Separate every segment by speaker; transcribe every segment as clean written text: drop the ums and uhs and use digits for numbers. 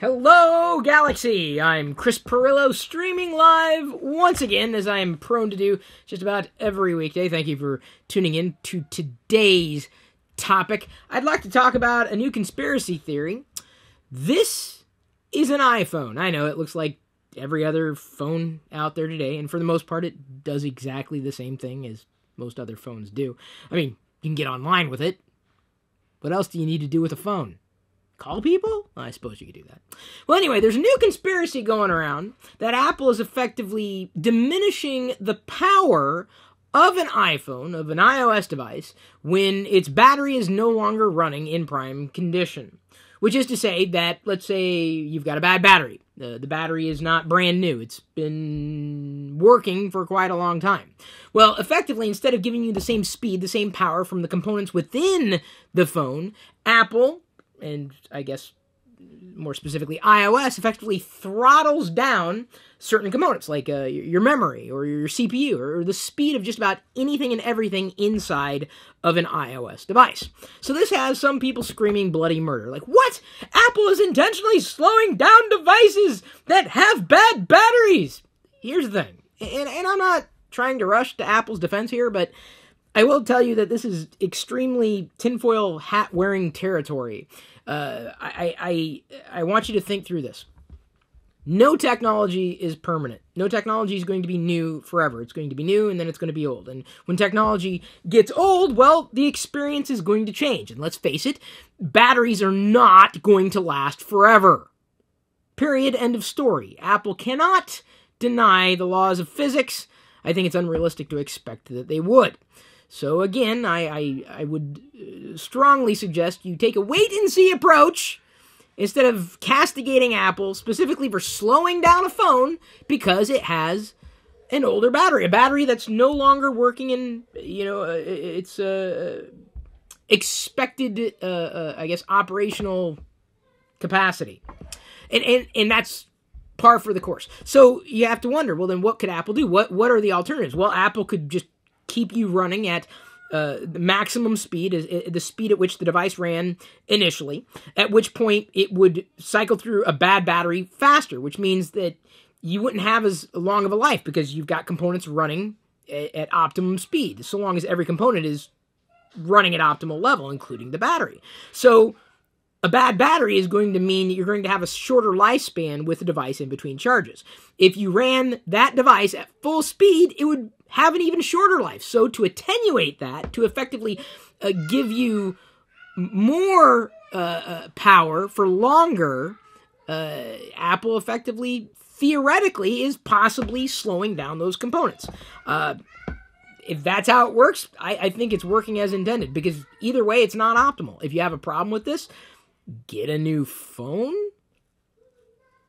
Speaker 1: Hello, Galaxy! I'm Chris Pirillo, streaming live once again, as I am prone to do just about every weekday. Thank you for tuning in to today's topic. I'd like to talk about a new conspiracy theory. This is an iPhone. I know it looks like every other phone out there today, and for the most part, it does exactly the same thing as most other phones do. I mean, you can get online with it. What else do you need to do with a phone? Call people? I suppose you could do that. Well, anyway, there's a new conspiracy going around that Apple is effectively diminishing the power of an iPhone, of an iOS device, when its battery is no longer running in prime condition. Which is to say that, let's say you've got a bad battery. The battery is not brand new. It's been working for quite a long time. Well, effectively, instead of giving you the same speed, the same power from the components within the phone, Apple, and I guess more specifically iOS, effectively throttles down certain components, like your memory or your CPU or the speed of just about anything and everything inside of an iOS device. So this has some people screaming bloody murder. Like, what? Apple is intentionally slowing down devices that have bad batteries! Here's the thing, and I'm not trying to rush to Apple's defense here, but I will tell you that this is extremely tinfoil hat-wearing territory. I want you to think through this. No technology is permanent. No technology is going to be new forever. It's going to be new, and then it's going to be old. And when technology gets old, well, the experience is going to change. And let's face it, batteries are not going to last forever. Period. End of story. Apple cannot deny the laws of physics. I think it's unrealistic to expect that they would. So again, I would strongly suggest you take a wait-and-see approach instead of castigating Apple specifically for slowing down a phone because it has an older battery, a battery that's no longer working in, its expected, I guess, operational capacity. And that's par for the course. So you have to wonder, well, then what could Apple do? What are the alternatives? Well, Apple could just keep you running at the maximum speed, the speed at which the device ran initially, at which point it would cycle through a bad battery faster, which means that you wouldn't have as long of a life because you've got components running at optimum speed, so long as every component is running at optimal level, including the battery. So a bad battery is going to mean that you're going to have a shorter lifespan with the device in between charges. If you ran that device at full speed, it would have an even shorter life. So to attenuate that, to effectively give you more power for longer, Apple effectively, theoretically, is possibly slowing down those components. If that's how it works, I think it's working as intended, because either way, it's not optimal. If you have a problem with this, get a new phone.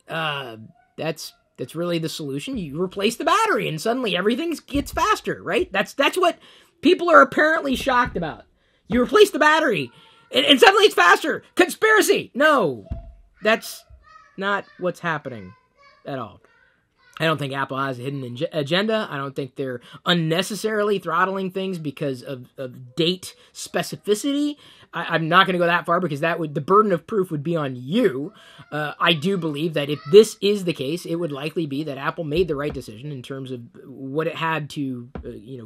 Speaker 1: That's really the solution. You replace the battery, and suddenly everything gets faster, right? That's what people are apparently shocked about. You replace the battery, and suddenly it's faster. Conspiracy! No, that's not what's happening at all. I don't think Apple has a hidden agenda. I don't think they're unnecessarily throttling things because of date specificity. I'm not going to go that far because the burden of proof would be on you. I do believe that if this is the case, it would likely be that Apple made the right decision in terms of what it had to,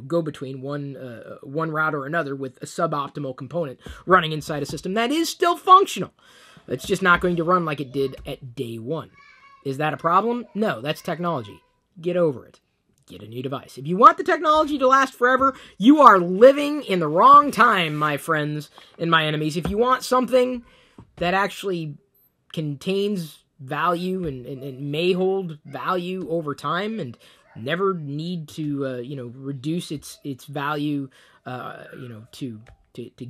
Speaker 1: go between one route or another with a suboptimal component running inside a system that is still functional. It's just not going to run like it did at day one. Is that a problem? No, that's technology. Get over it. Get a new device. If you want the technology to last forever, you are living in the wrong time, my friends and my enemies. If you want something that actually contains value and may hold value over time and never need to, reduce its value, to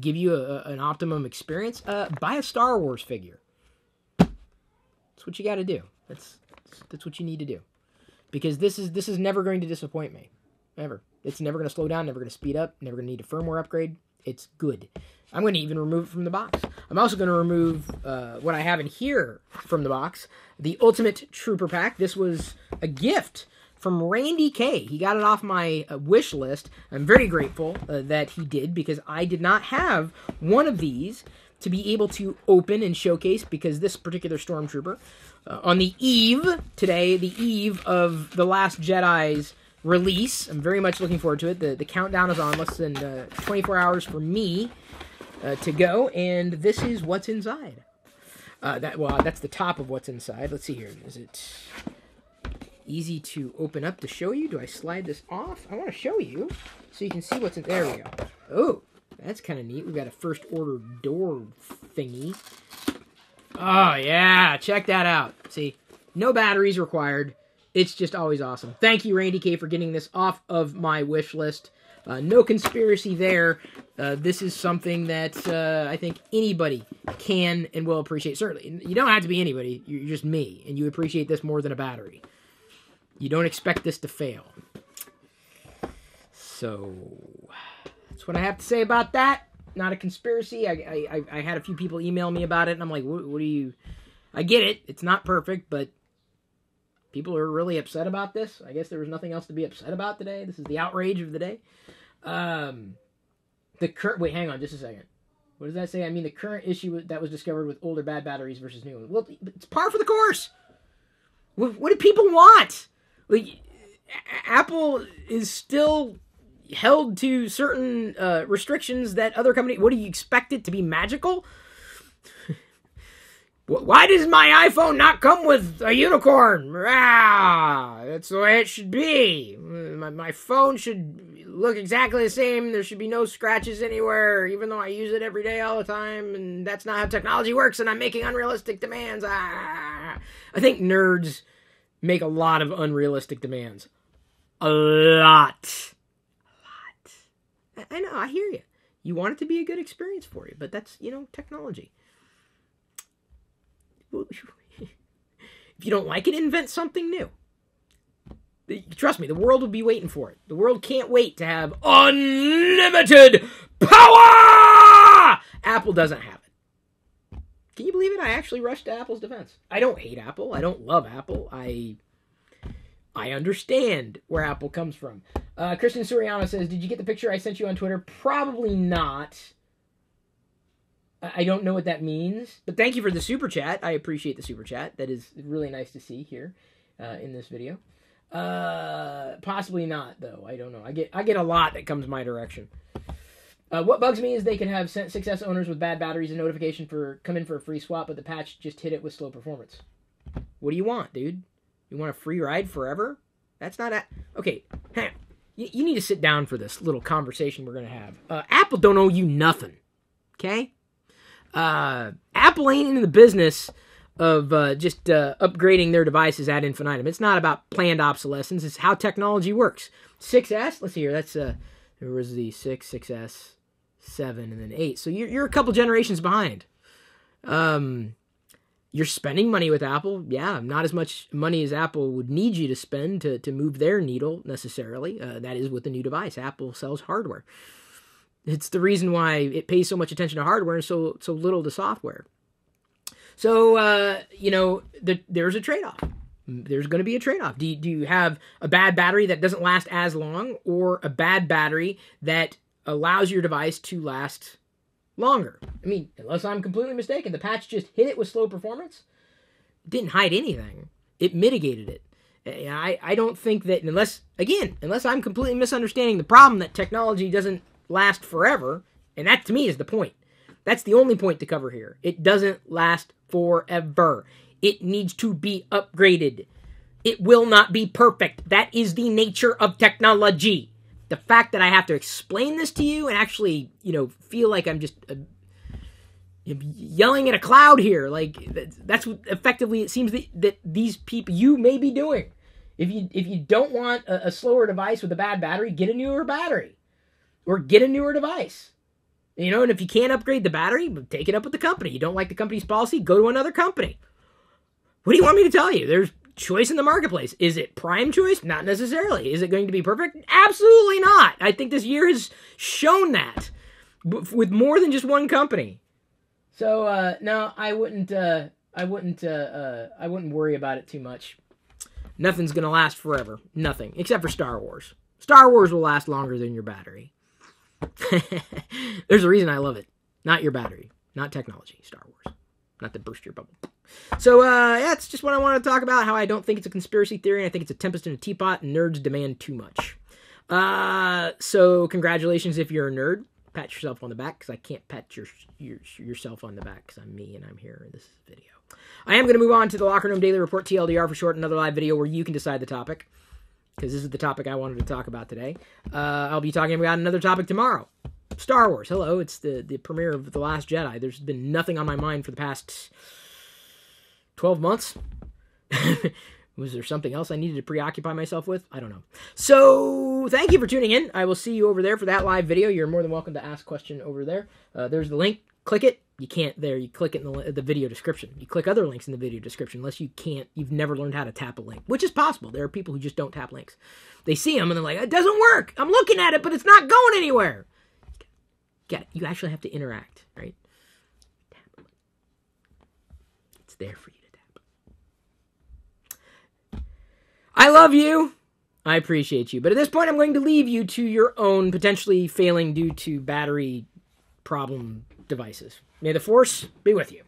Speaker 1: give you an optimum experience, buy a Star Wars figure. That's what you got to do. That's what you need to do, because this is never going to disappoint me, ever. It's never going to slow down, never going to speed up, never going to need a firmware upgrade. It's good. I'm going to even remove it from the box. I'm also going to remove what I have in here from the box, the Ultimate Trooper Pack. This was a gift from Randy K. He got it off my wish list. I'm very grateful that he did, because I did not have one of these to be able to open and showcase, because this particular Stormtrooper, on the eve of The Last Jedi's release, I'm very much looking forward to it. The countdown is on, less than 24 hours for me to go, and this is what's inside. That's the top of what's inside. Let's see here. Is it easy to open up to show you? Do I slide this off? I want to show you so you can see what's in there. We go. Oh, that's kind of neat. We've got a first order door thingy. Oh, yeah. Check that out. See, no batteries required. It's just always awesome. Thank you, Randy K, for getting this off of my wish list. No conspiracy there. This is something that I think anybody can and will appreciate. Certainly, you don't have to be anybody. You're just me, and you appreciate this more than a battery. You don't expect this to fail. So, that's what I have to say about that. Not a conspiracy. I had a few people email me about it, and I'm like, what do you... I get it. It's not perfect, but people are really upset about this. I guess there was nothing else to be upset about today. This is the outrage of the day. Wait, hang on just a second. What does that say? I mean, the current issue that was discovered with older bad batteries versus new ones. Well, it's par for the course. What do people want? Like, Apple is still held to certain restrictions that other companies... What do you expect it to be magical? Why does my iPhone not come with a unicorn? That's the way it should be. My phone should look exactly the same. There should be no scratches anywhere, even though I use it every day all the time, and that's not how technology works, and I'm making unrealistic demands. I think nerds make a lot of unrealistic demands. A lot. I know, I hear you. You want it to be a good experience for you, but that's, technology. If you don't like it, invent something new. Trust me, the world will be waiting for it. The world can't wait to have unlimited power! Apple doesn't have it. Can you believe it? I actually rushed to Apple's defense. I don't hate Apple. I don't love Apple. I understand where Apple comes from. Christian Suriano says, did you get the picture I sent you on Twitter? Probably not. I don't know what that means, but thank you for the super chat. I appreciate the super chat. That is really nice to see here in this video. Possibly not, though. I don't know. I get a lot that comes my direction. What bugs me is they can have 6S owners with bad batteries a notification for come in for a free swap, but the patch just hit it with slow performance. What do you want, dude? You want a free ride forever? That's not okay. Hang on. You need to sit down for this little conversation we're gonna have. Apple don't owe you nothing, okay? Apple ain't in the business of just upgrading their devices ad infinitum. It's not about planned obsolescence. It's how technology works. 6S, let's see here. That's there was the 6, 6S, 7, and then 8. So you're a couple generations behind. You're spending money with Apple. Yeah, not as much money as Apple would need you to spend to move their needle necessarily. That is with the new device. Apple sells hardware. It's the reason why it pays so much attention to hardware and so little to software. So, there's a trade-off. There's going to be a trade-off. Do you have a bad battery that doesn't last as long, or a bad battery that allows your device to last longer? I mean, unless I'm completely mistaken, the patch just hit it with slow performance. It didn't hide anything. It mitigated it. I don't think that, unless I'm completely misunderstanding the problem that technology doesn't last forever, and that to me is the point. That's the only point to cover here. It doesn't last forever. It needs to be upgraded. It will not be perfect. That is the nature of technology. The fact that I have to explain this to you and actually, feel like I'm just yelling at a cloud here, like that's what effectively it seems that these people, you may be doing. If you don't want a slower device with a bad battery, get a newer battery. Or get a newer device. And if you can't upgrade the battery, take it up with the company. You don't like the company's policy, go to another company. What do you want me to tell you? There's choice in the marketplace. Is it prime choice? Not necessarily. Is it going to be perfect? Absolutely not. I think this year has shown that with more than just one company. So no, I wouldn't worry about it too much. Nothing's going to last forever. Nothing, except for Star Wars. Star Wars will last longer than your battery. There's a reason I love it. Not your battery. not technology, Star Wars. Not to burst your bubble. So, that's just what I want to talk about, how I don't think it's a conspiracy theory, and I think it's a tempest in a teapot, and nerds demand too much. So congratulations if you're a nerd. Pat yourself on the back, because I can't pat yourself on the back, because I'm me, and I'm here in this video. I am going to move on to the Locker Room Daily Report, TLDR for short, another live video where you can decide the topic, because this is the topic I wanted to talk about today. I'll be talking about another topic tomorrow. Star Wars. Hello, it's the premiere of The Last Jedi. There's been nothing on my mind for the past 12 months. Was there something else I needed to preoccupy myself with? I don't know. So, thank you for tuning in. I will see you over there for that live video. You're more than welcome to ask a question over there. There's the link. Click it. You can't there. You click it in the video description. You click other links in the video description unless you've never learned how to tap a link, which is possible. There are people who just don't tap links. They see them and they're like, it doesn't work. I'm looking at it, but it's not going anywhere. Get it. You actually have to interact, right? Tap. It's there for you to tap. I love you. I appreciate you. But at this point, I'm going to leave you to your own potentially failing due to battery problem devices. May the Force be with you.